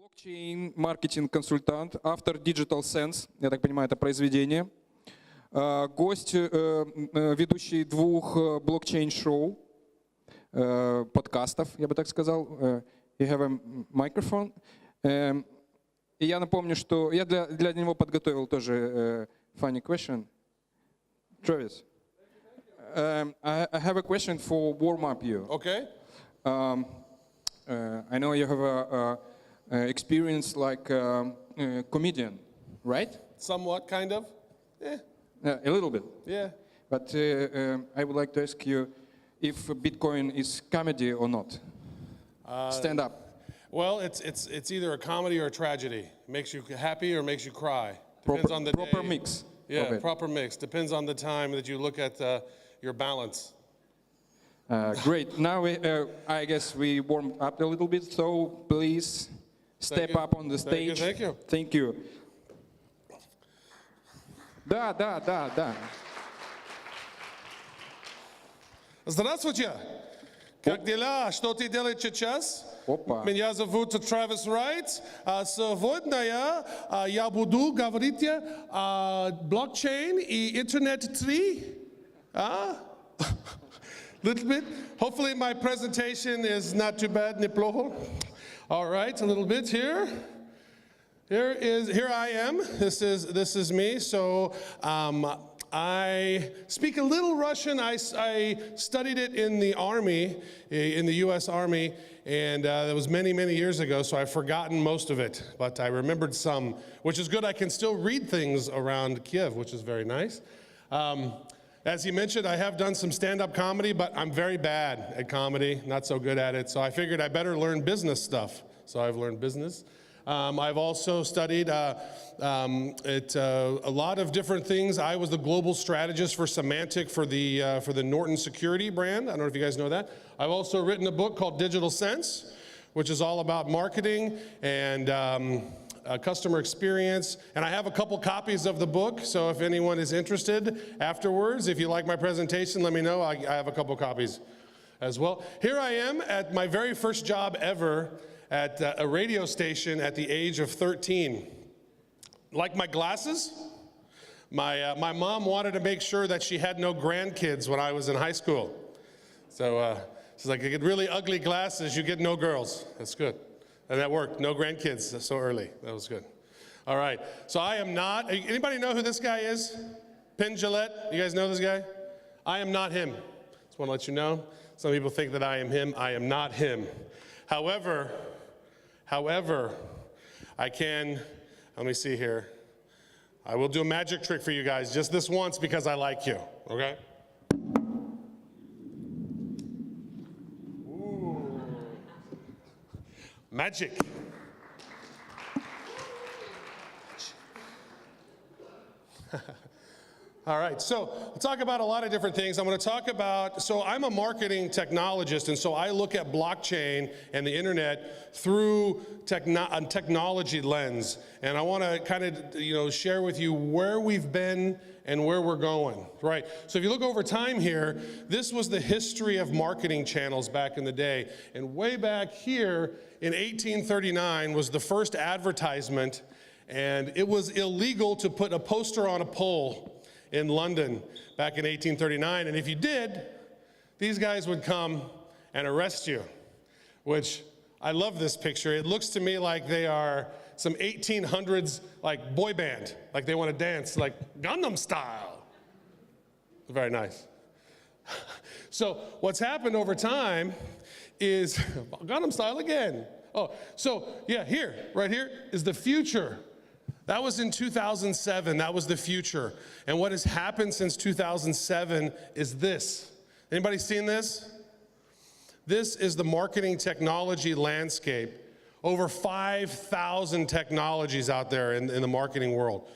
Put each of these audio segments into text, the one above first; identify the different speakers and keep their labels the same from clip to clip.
Speaker 1: Блокчейн, маркетинг-консультант, автор Digital Sense, я так понимаю, это произведение. Гость, ведущий двух блокчейн-шоу, подкастов, я бы так сказал. You have a microphone. И я напомню, что я для него подготовил тоже funny question. Travis, I have a question for warm up you.
Speaker 2: Okay.
Speaker 1: I know you have a experience like a comedian, right?
Speaker 2: Somewhat, kind of. Yeah.
Speaker 1: A little bit.
Speaker 2: Yeah.
Speaker 1: But I would like to ask you if Bitcoin is comedy or not. Stand up.
Speaker 2: Well, it's either a comedy or a tragedy. It makes you happy or makes you cry. Depends on the
Speaker 1: proper
Speaker 2: day.
Speaker 1: mix.
Speaker 2: Yeah, proper mix. Depends on the time that you look at your balance.
Speaker 1: Great. Now I guess we warmed up a little bit, so please step up on the stage.
Speaker 2: Thank you.
Speaker 1: Thank you. Да.
Speaker 2: Здравствуйте. Как дела? Что ты делаешь сейчас?
Speaker 1: Опа.
Speaker 2: Меня зовут Travis Wright. Сегодня я буду говорить о блокчейн и интернет 3. Little bit. Hopefully my presentation is not too bad, неплохо. All right, a little bit here. Here I am. This is me. So I speak a little Russian. I studied it in the Army, in the U.S. Army, and that was many years ago. So I've forgotten most of it, but I remembered some, which is good. I can still read things around Kiev, which is very nice. As he mentioned, I have done some stand-up comedy, but I'm very bad at comedy, not so good at it. So I figured I better learn business stuff. So I've learned business. I've also studied a lot of different things. I was the global strategist for Semantic for the Norton security brand. I don't know if you guys know that. I've also written a book called Digital Sense, which is all about marketing and customer experience. And I have a couple copies of the book, so if anyone is interested afterwards, if you like my presentation, let me know. I have a couple copies as well. Here I am at my very first job ever at a radio station at the age of 13. Like my glasses, my mom wanted to make sure that she had no grandkids when I was in high school. So she's like, you get really ugly glasses, you get no girls. That's good. And that worked, no grandkids so early. That was good. All right, so I am not, anybody know who this guy is? Penn Jillette, you guys know this guy? I am not him. Just want to let you know. Some people think that I am him. I am not him. However, I can, let me see here. I will do a magic trick for you guys just this once because I like you, okay? Ooh. Magic. All right, so we'll talk about a lot of different things. I'm going to talk about, so I'm a marketing technologist, and so I look at blockchain and the internet through a technology lens. And I want to kind of, share with you where we've been and where we're going, right? So if you look over time here, this was the history of marketing channels back in the day. And way back here in 1839 was the first advertisement, and it was illegal to put a poster on a pole in London back in 1839, and if you did, these guys would come and arrest you, which I love this picture. It looks to me like they are some 1800s like boy band, like they want to dance like Gangnam Style. Very nice. So what's happened over time is Gangnam Style again. Oh, so yeah, right here is the future. That was in 2007, that was the future. And what has happened since 2007 is this. Anybody seen this? This is the marketing technology landscape. Over 5,000 technologies out there in the marketing world.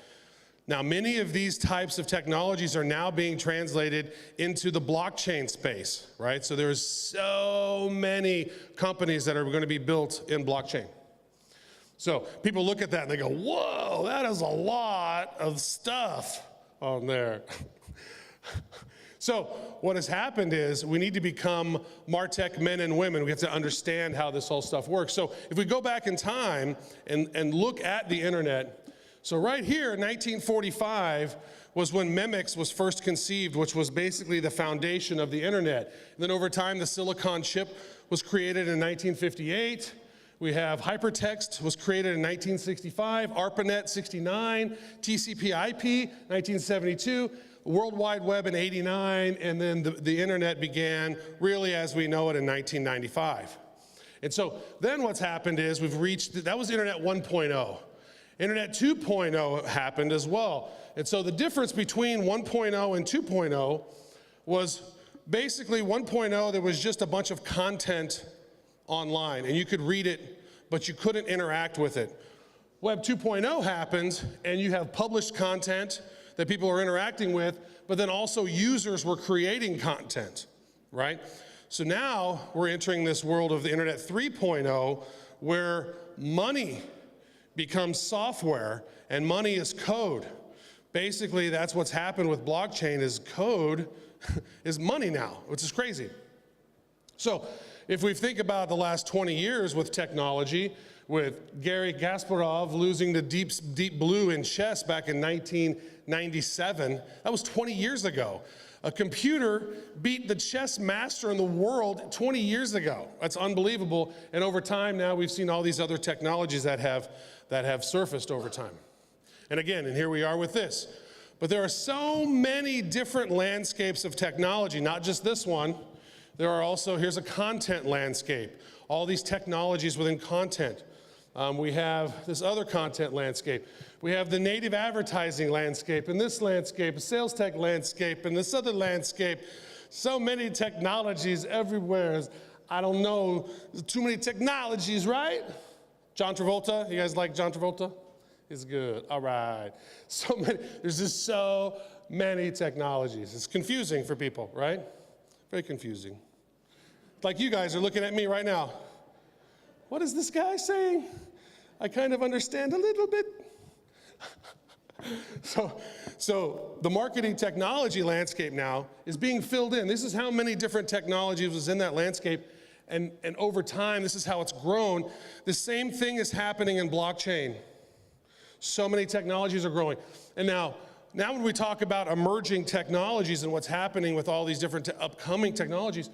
Speaker 2: Now, many of these types of technologies are now being translated into the blockchain space, right? So there's so many companies that are going to be built in blockchain. So people look at that and they go, whoa, that is a lot of stuff on there. So what has happened is we need to become MarTech men and women. We have to understand how this whole stuff works. So if we go back in time and look at the internet, so right here, 1945 was when Memex was first conceived, which was basically the foundation of the internet. And then over time, the silicon chip was created in 1958. We have hypertext was created in 1965, ARPANET 69, TCP/IP 1972, World Wide Web in 89, and then the internet began really as we know it in 1995. And so then what's happened is we've reached, that was Internet 1.0. Internet 2.0 happened as well. And so the difference between 1.0 and 2.0 was basically 1.0, there was just a bunch of content online, and you could read it, but you couldn't interact with it. Web 2.0 happened, and you have published content that people are interacting with, but then also users were creating content, right? So now we're entering this world of the Internet 3.0, where money becomes software and money is code. Basically, that's what's happened with blockchain is code is money now, which is crazy. So if we think about the last 20 years with technology, with Garry Kasparov losing the deep blue in chess back in 1997, that was 20 years ago. A computer beat the chess master in the world 20 years ago. That's unbelievable. And over time now we've seen all these other technologies that have surfaced over time. And again, and here we are with this. But there are so many different landscapes of technology, not just this one. There are also, here's a content landscape. All these technologies within content. We have this other content landscape. We have the native advertising landscape, and this landscape, a sales tech landscape, and this other landscape. So many technologies everywhere. I don't know, too many technologies, right? John Travolta, you guys like John Travolta? He's good, all right. So many, there's just so many technologies. It's confusing for people, right? Very confusing. Like you guys are looking at me right now. What is this guy saying? I kind of understand a little bit. So the marketing technology landscape now is being filled in. This is how many different technologies was in that landscape. And over time, this is how it's grown. The same thing is happening in blockchain. So many technologies are growing. And now when we talk about emerging technologies and what's happening with all these different upcoming technologies,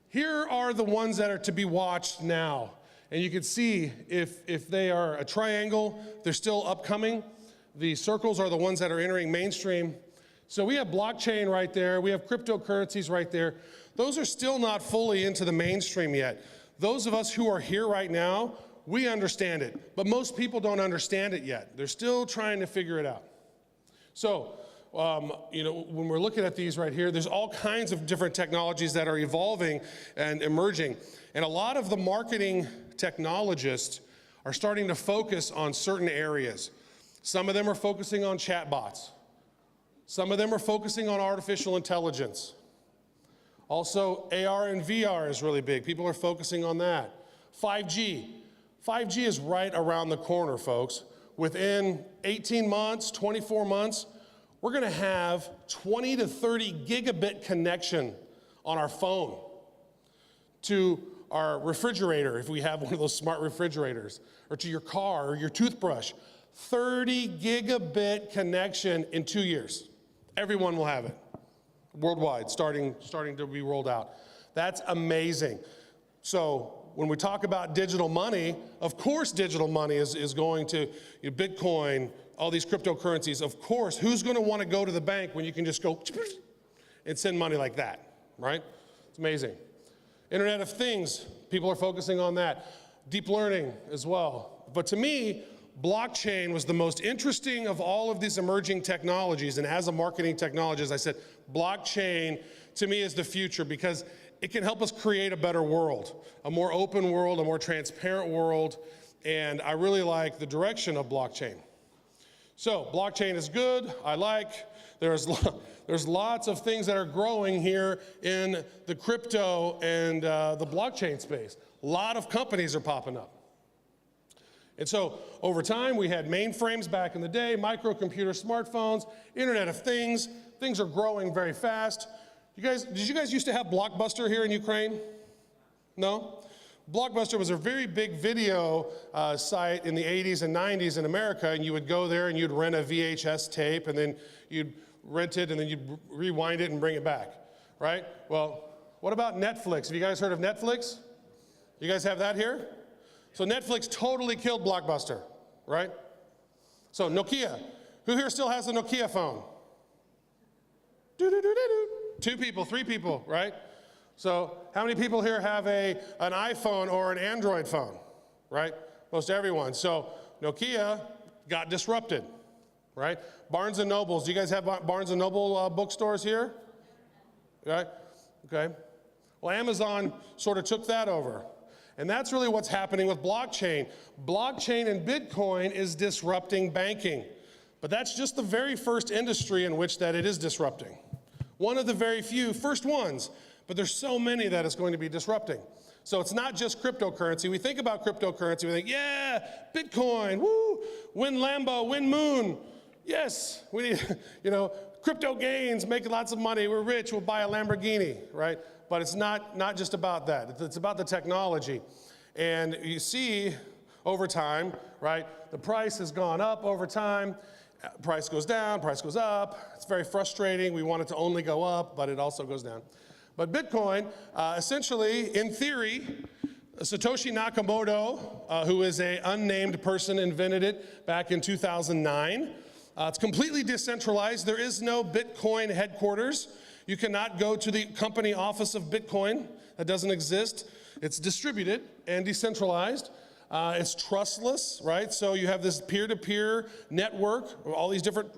Speaker 2: here are the ones that are to be watched now. And you can see if they are a triangle, they're still upcoming. The circles are the ones that are entering mainstream. So we have blockchain right there. We have cryptocurrencies right there. Those are still not fully into the mainstream yet. Those of us who are here right now, we understand it. But most people don't understand it yet. They're still trying to figure it out. So, when we're looking at these right here, there's all kinds of different technologies that are evolving and emerging. And a lot of the marketing technologists are starting to focus on certain areas. Some of them are focusing on chatbots. Some of them are focusing on artificial intelligence. Also, AR and VR is really big. People are focusing on that. 5G. 5G is right around the corner, folks. Within 18 months, 24 months, we're going to have 20 to 30 gigabit connection on our phone to our refrigerator, if we have one of those smart refrigerators, or to your car or your toothbrush. 30 gigabit connection in 2 years. Everyone will have it worldwide, starting to be rolled out. That's amazing. So when we talk about digital money, of course digital money is going to Bitcoin, all these cryptocurrencies. Of course, who's going to want to go to the bank when you can just go and send money like that, right? It's amazing. Internet of Things, people are focusing on that. Deep learning as well. But to me, blockchain was the most interesting of all of these emerging technologies. And as a marketing technologist, I said, blockchain to me is the future because it can help us create a better world, a more open world, a more transparent world. And I really like the direction of blockchain. So blockchain is good, I like. There's lots of things that are growing here in the crypto and the blockchain space. A lot of companies are popping up. And so over time, we had mainframes back in the day, microcomputer, smartphones, Internet of Things. Things are growing very fast. Did you guys used to have Blockbuster here in Ukraine? No? Blockbuster was a very big video site in the 80s and 90s in America, and you would go there and you'd rent a VHS tape, and then you'd rent it, and then you'd rewind it and bring it back, right? Well, what about Netflix? Have you guys heard of Netflix? You guys have that here? So Netflix totally killed Blockbuster, right? So Nokia. Who here still has a Nokia phone? Do-do-do-do-do. 2 people, 3 people, right? So how many people here have an iPhone or an Android phone, right? Most everyone. So Nokia got disrupted, right? Barnes and Nobles. Do you guys have Barnes and Noble bookstores here? Right? Okay. Well, Amazon sort of took that over. And that's really what's happening with blockchain. Blockchain and Bitcoin is disrupting banking. But that's just the very first industry in which that it is disrupting. One of the very few first ones, but there's so many that it's going to be disrupting. So it's not just cryptocurrency. We think about cryptocurrency, we think, yeah, Bitcoin, woo, win Lambo, win Moon. Yes, we need, crypto gains, making lots of money, we're rich, we'll buy a Lamborghini, right? But it's not just about that. It's about the technology. And you see over time, right, the price has gone up over time. Price goes down, price goes up. It's very frustrating. We want it to only go up, but it also goes down. But Bitcoin, essentially, in theory, Satoshi Nakamoto, who is an unnamed person, invented it back in 2009. It's completely decentralized. There is no Bitcoin headquarters. You cannot go to the company office of Bitcoin. That doesn't exist. It's distributed and decentralized. It's trustless, right? So you have this peer-to-peer network, all these different,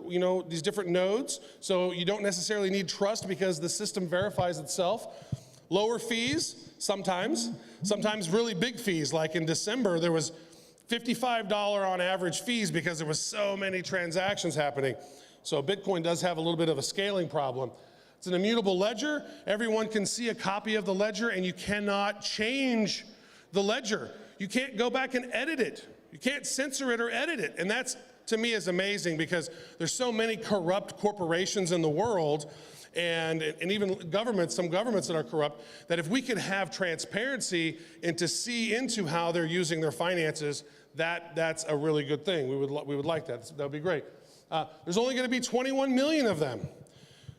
Speaker 2: these different nodes. So you don't necessarily need trust because the system verifies itself. Lower fees, sometimes really big fees. Like in December, there was $55 on average fees because there was so many transactions happening. So Bitcoin does have a little bit of a scaling problem. It's an immutable ledger. Everyone can see a copy of the ledger, and you cannot change the ledger. You can't go back and edit it. You can't censor it or edit it. And that's, to me, is amazing because there's so many corrupt corporations in the world and even governments, some governments that are corrupt, that if we could have transparency and to see into how they're using their finances, that's a really good thing. We would like that. That would be great. There's only going to be 21 million of them.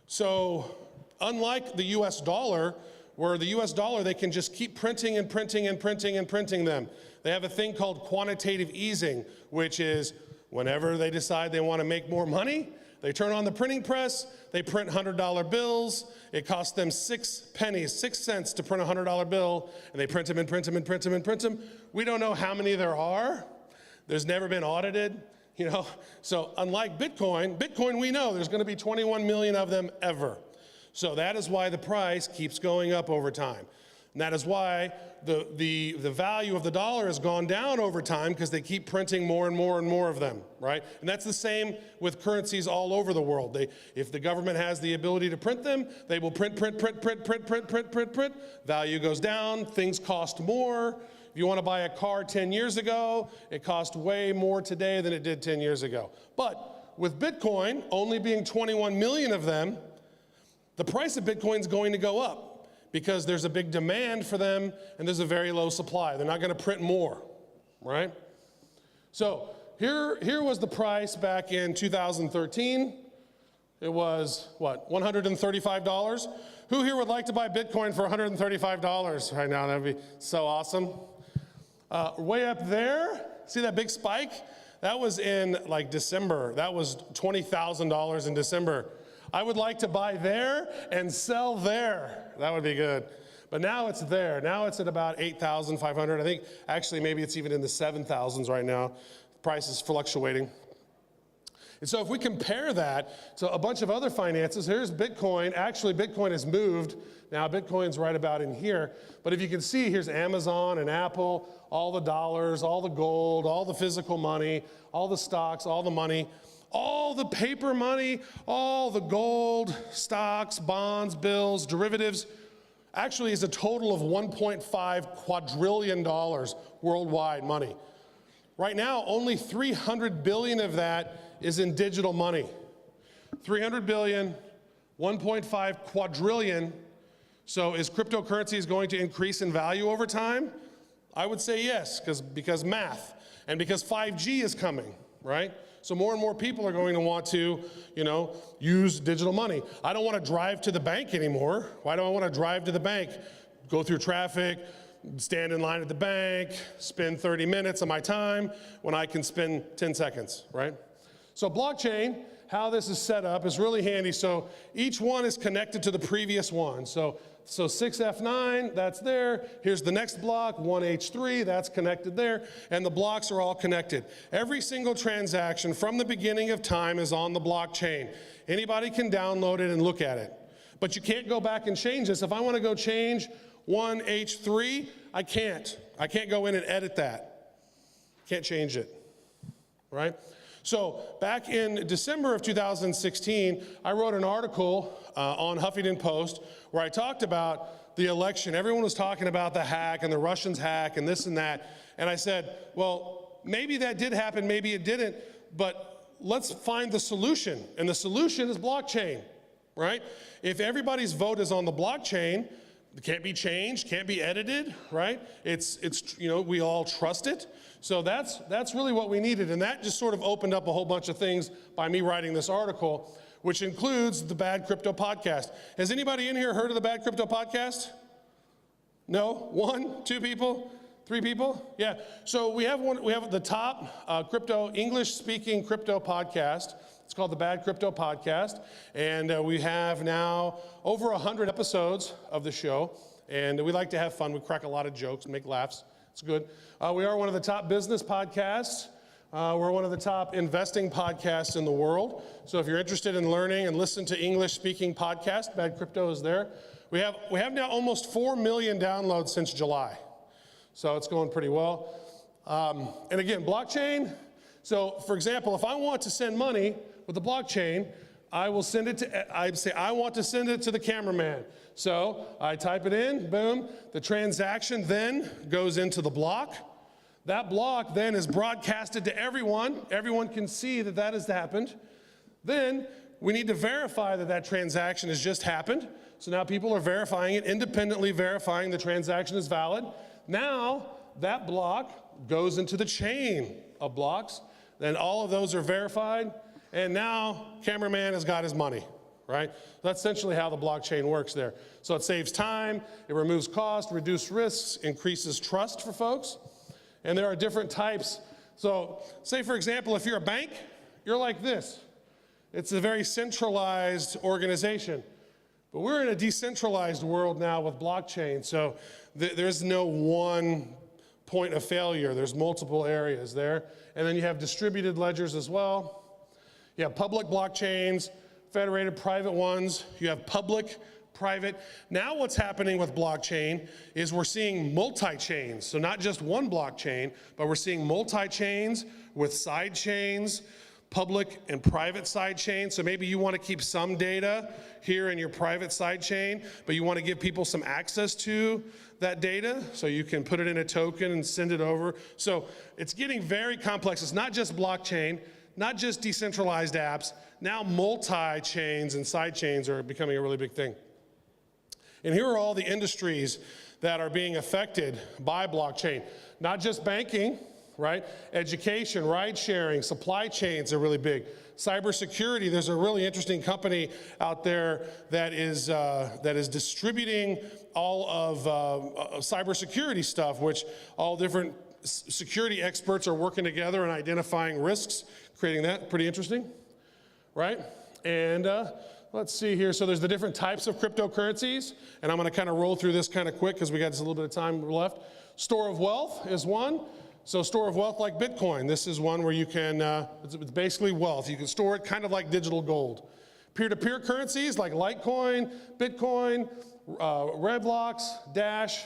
Speaker 2: So unlike the US dollar, where the US dollar, they can just keep printing and printing and printing and printing them. They have a thing called quantitative easing, which is whenever they decide they want to make more money, they turn on the printing press, they print $100 bills. It costs them 6 pennies, 6 cents to print a $100 bill, and they print them and print them and print them and print them. We don't know how many there are. There's never been audited, So unlike Bitcoin we know there's going to be 21 million of them ever. So that is why the price keeps going up over time. And that is why the value of the dollar has gone down over time because they keep printing more and more and more of them, right? And that's the same with currencies all over the world. If the government has the ability to print them, they will print. Value goes down, things cost more. If you want to buy a car 10 years ago, it cost way more today than it did 10 years ago. But with Bitcoin only being 21 million of them, the price of Bitcoin is going to go up because there's a big demand for them and there's a very low supply. They're not going to print more, right? So here was the price back in 2013. It was, what, $135? Who here would like to buy Bitcoin for $135 right now? That would be so awesome. Way up there, see that big spike? That was in like December. That was $20,000 in December. I would like to buy there and sell there. That would be good. But now it's there. Now it's at about 8,500. I think actually maybe it's even in the 7,000s right now. The price is fluctuating. And so if we compare that to a bunch of other finances, here's Bitcoin. Actually, Bitcoin has moved. Now Bitcoin's right about in here. But if you can see, here's Amazon and Apple, all the dollars, all the gold, all the physical money, all the stocks, all the money. All the paper money, all the gold, stocks, bonds, bills, derivatives, actually is a total of $1.5 quadrillion worldwide money. Right now, only 300 billion of that is in digital money. 300 billion, 1.5 quadrillion. So is cryptocurrencies going to increase in value over time? I would say yes, because math, and because 5G is coming, right? So more and more people are going to want to, use digital money. I don't want to drive to the bank anymore. Why do I want to drive to the bank? Go through traffic, stand in line at the bank, spend 30 minutes of my time when I can spend 10 seconds, right? So blockchain, how this is set up is really handy. So each one is connected to the previous one. So 6F9, that's there. Here's the next block, 1H3, that's connected there. And the blocks are all connected. Every single transaction from the beginning of time is on the blockchain. Anybody can download it and look at it. But you can't go back and change this. If I want to go change 1H3, I can't. I can't go in and edit that. Can't change it, right? So back in December of 2016, I wrote an article on Huffington Post where I talked about the election. Everyone was talking about the hack and the Russians hack and this and that. And I said, well, maybe that did happen, maybe it didn't, but let's find the solution. And the solution is blockchain, right? If everybody's vote is on the blockchain, it can't be changed, can't be edited, right? It's we all trust it. So that's really what we needed. And that just sort of opened up a whole bunch of things by me writing this article, which includes the Bad Crypto Podcast. Has anybody in here heard of the Bad Crypto Podcast? No? 1, 2 people? 3 people? Yeah. So we have the top English-speaking crypto podcast. It's called the Bad Crypto Podcast. And we have now over 100 episodes of the show. And we like to have fun. We crack a lot of jokes, make laughs. It's good. We are one of the top business podcasts. We're one of the top investing podcasts in the world. So if you're interested in learning and listen to English-speaking podcasts, Bad Crypto is there. We have now almost 4 million downloads since July. So it's going pretty well. And again, blockchain. So for example, if I want to send money with the blockchain, I will send it to, I say, I want to send it to the cameraman. So I type it in, boom. The transaction then goes into the block. That block then is broadcasted to everyone. Everyone can see that that has happened. Then we need to verify that that transaction has just happened. So now people are verifying it, independently verifying the transaction is valid. Now that block goes into the chain of blocks. Then all of those are verified. And now cameraman has got his money, right? That's essentially how the blockchain works there. So it saves time, it removes cost, reduces risks, increases trust for folks. And there are different types. So say, for example, if you're a bank, you're like this. It's a very centralized organization. But we're in a decentralized world now with blockchain. So there's no one point of failure. There's multiple areas there. And then you have distributed ledgers as well. You have public blockchains, federated private ones. You have public, private. Now what's happening with blockchain is we're seeing multi-chains. So not just one blockchain, but we're seeing multi-chains with side chains, public and private side chains. So maybe you want to keep some data here in your private side chain, but you want to give people some access to that data so you can put it in a token and send it over. So it's getting very complex. It's not just blockchain, not just decentralized apps. Now multi-chains and side chains are becoming a really big thing. And here are all the industries that are being affected by blockchain. Not just banking, right? Education, ride sharing, supply chains are really big. Cybersecurity, there's a really interesting company out there that is distributing all of cybersecurity stuff, which all different security experts are working together and identifying risks, creating that. Pretty interesting, right? And let's see here. So there's the different types of cryptocurrencies, and I'm going to kind of roll through this kind of quick because we got just a little bit of time left. Store of wealth is one. So store of wealth like Bitcoin. This is one where you can, it's basically wealth. You can store it kind of like digital gold. Peer-to-peer currencies like Litecoin, Bitcoin, Redblocks, Dash.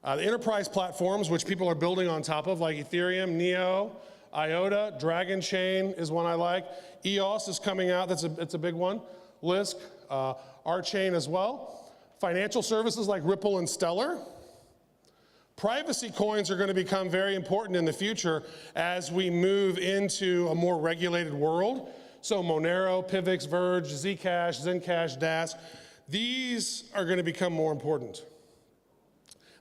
Speaker 2: The enterprise platforms, which people are building on top of, like Ethereum, Neo, IOTA, Dragon Chain is one I like. EOS is coming out, it's a big one. Lisk, our chain as well. Financial services like Ripple and Stellar. Privacy coins are going to become very important in the future as we move into a more regulated world. So Monero, Pivx, Verge, Zcash, Zencash, Dask, these are going to become more important.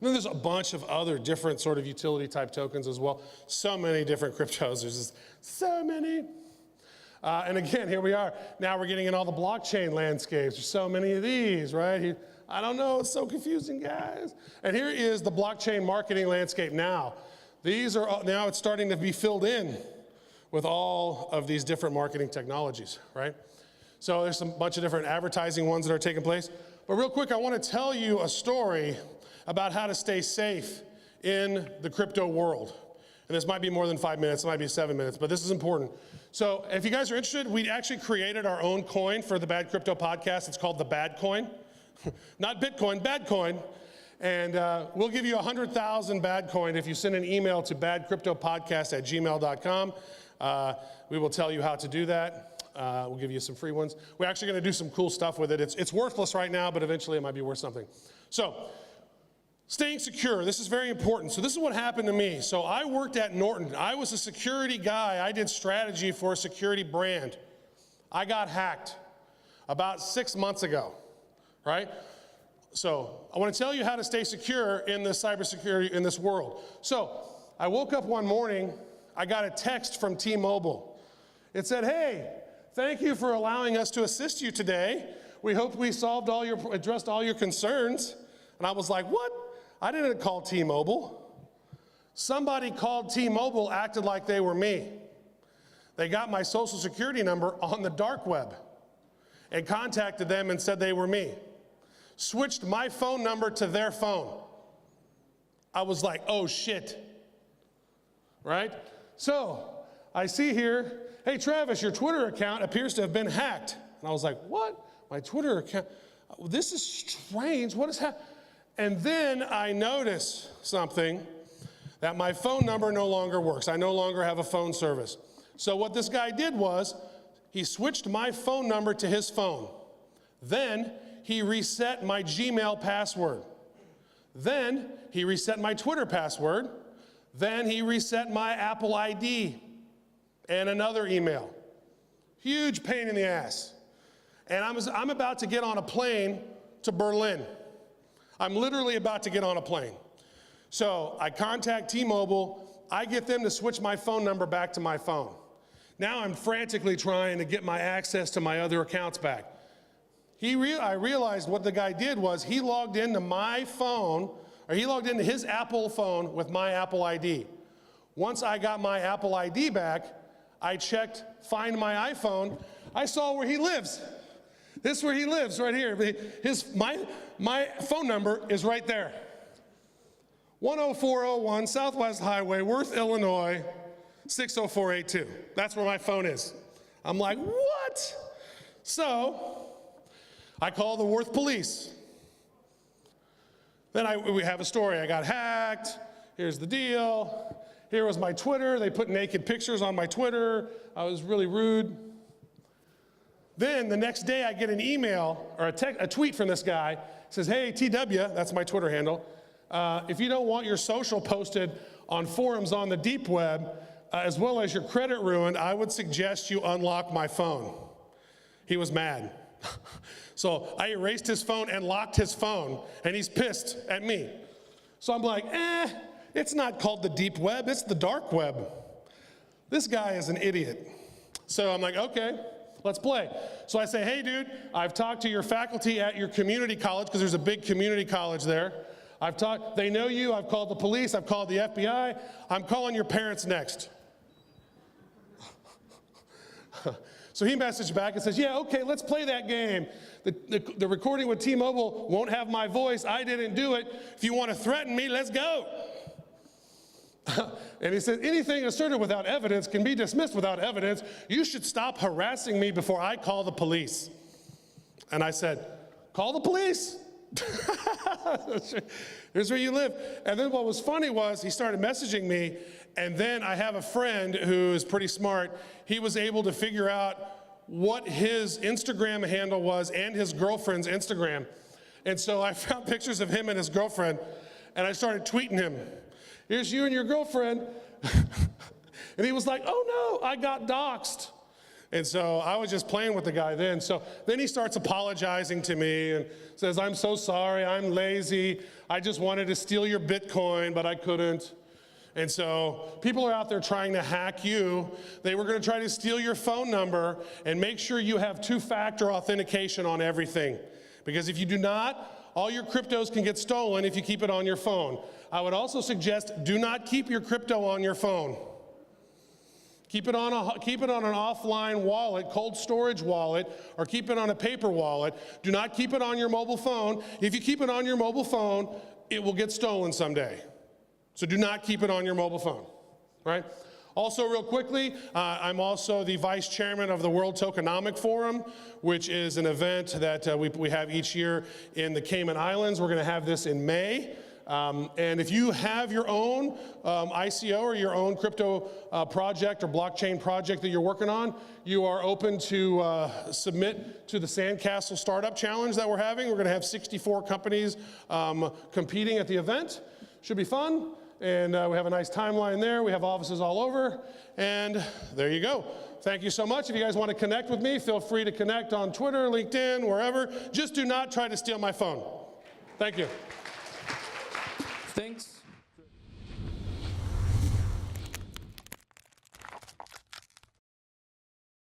Speaker 2: And then there's a bunch of other different sort of utility type tokens as well. So many different cryptos, there's just so many. And again, here we are. Now we're getting in all the blockchain landscapes. There's so many of these, right? I don't know, it's so confusing, guys. And here is the blockchain marketing landscape now. These are, now it's starting to be filled in with all of these different marketing technologies, right? So there's a bunch of different advertising ones that are taking place. But real quick, I want to tell you a story about how to stay safe in the crypto world. And this might be more than 5 minutes, it might be 7 minutes, but this is important. So if you guys are interested, we actually created our own coin for the Bad Crypto Podcast. It's called the Bad Coin. Not Bitcoin, Bad Coin. And we'll give you 100,000 Bad Coin if you send an email to badcryptopodcast@gmail.com. We will tell you how to do that. We'll give you some free ones. We're actually going to do some cool stuff with it. It's worthless right now, but eventually it might be worth something. So, staying secure, this is very important. So this is what happened to me. So I worked at Norton. I was a security guy. I did strategy for a security brand. I got hacked about 6 months ago, right? So I want to tell you how to stay secure in this cybersecurity, in this world. So I woke up one morning, I got a text from T-Mobile. It said, hey, thank you for allowing us to assist you today. We hope we addressed all your concerns. And I was like, what? I didn't call T-Mobile. Somebody called T-Mobile, acted like they were me. They got my social security number on the dark web and contacted them and said they were me. Switched my phone number to their phone. I was like, oh shit, right? So I see here, hey Travis, your Twitter account appears to have been hacked. And I was like, what? My Twitter account? This is strange, what is happening? And then I notice something, that my phone number no longer works. I no longer have a phone service. So what this guy did was, he switched my phone number to his phone. Then he reset my Gmail password. Then he reset my Twitter password. Then he reset my Apple ID and another email. Huge pain in the ass. And I'm about to get on a plane to Berlin. I'm literally about to get on a plane. So I contact T-Mobile. I get them to switch my phone number back to my phone. Now I'm frantically trying to get my access to my other accounts back. I realized what the guy did was he logged into my phone, or he logged into his Apple phone with my Apple ID. Once I got my Apple ID back, I checked Find My iPhone. I saw where he lives. This is where he lives, right here. My phone number is right there. 10401 Southwest Highway, Worth, Illinois, 60482. That's where my phone is. I'm like, what? So I call the Worth police. Then we have a story. I got hacked. Here's the deal. Here was my Twitter. They put naked pictures on my Twitter. I was really rude. Then the next day I get an email or a tweet from this guy. It says, hey, TW, that's my Twitter handle. If you don't want your social posted on forums on the deep web, as well as your credit ruined, I would suggest you unlock my phone. He was mad. So I erased his phone and locked his phone, and he's pissed at me. So I'm like, it's not called the deep web, it's the dark web. This guy is an idiot. So I'm like, okay, let's play. So I say, hey dude, I've talked to your faculty at your community college, because there's a big community college there. They know you, I've called the police, I've called the FBI, I'm calling your parents next. So he messaged back and says, yeah, okay, let's play that game. The recording with T-Mobile won't have my voice. I didn't do it. If you want to threaten me, let's go. And he said, anything asserted without evidence can be dismissed without evidence. You should stop harassing me before I call the police. And I said, call the police. Here's where you live. And then what was funny was he started messaging me, and then I have a friend who is pretty smart. He was able to figure out what his Instagram handle was and his girlfriend's Instagram. And so I found pictures of him and his girlfriend, and I started tweeting him. Here's you and your girlfriend. And he was like, oh no, I got doxxed. And so I was just playing with the guy then. So then he starts apologizing to me and says, I'm so sorry, I'm lazy. I just wanted to steal your Bitcoin, but I couldn't. And so people are out there trying to hack you. They were going to try to steal your phone number and make sure you have two-factor authentication on everything. Because if you do not, all your cryptos can get stolen if you keep it on your phone. I would also suggest do not keep your crypto on your phone. Keep it on an offline wallet, cold storage wallet, or keep it on a paper wallet. Do not keep it on your mobile phone. If you keep it on your mobile phone, it will get stolen someday. So do not keep it on your mobile phone, right? Also, real quickly, I'm also the vice chairman of the World Tokenomic Forum, which is an event that we have each year in the Cayman Islands. We're going to have this in May. And if you have your own ICO or your own crypto project or blockchain project that you're working on, you are open to submit to the Sandcastle Startup Challenge that we're having. We're going to have 64 companies competing at the event. Should be fun. And we have a nice timeline there. We have offices all over. And there you go. Thank you so much. If you guys want to connect with me, feel free to connect on Twitter, LinkedIn, wherever. Just do not try to steal my phone. Thank you.
Speaker 1: Thanks.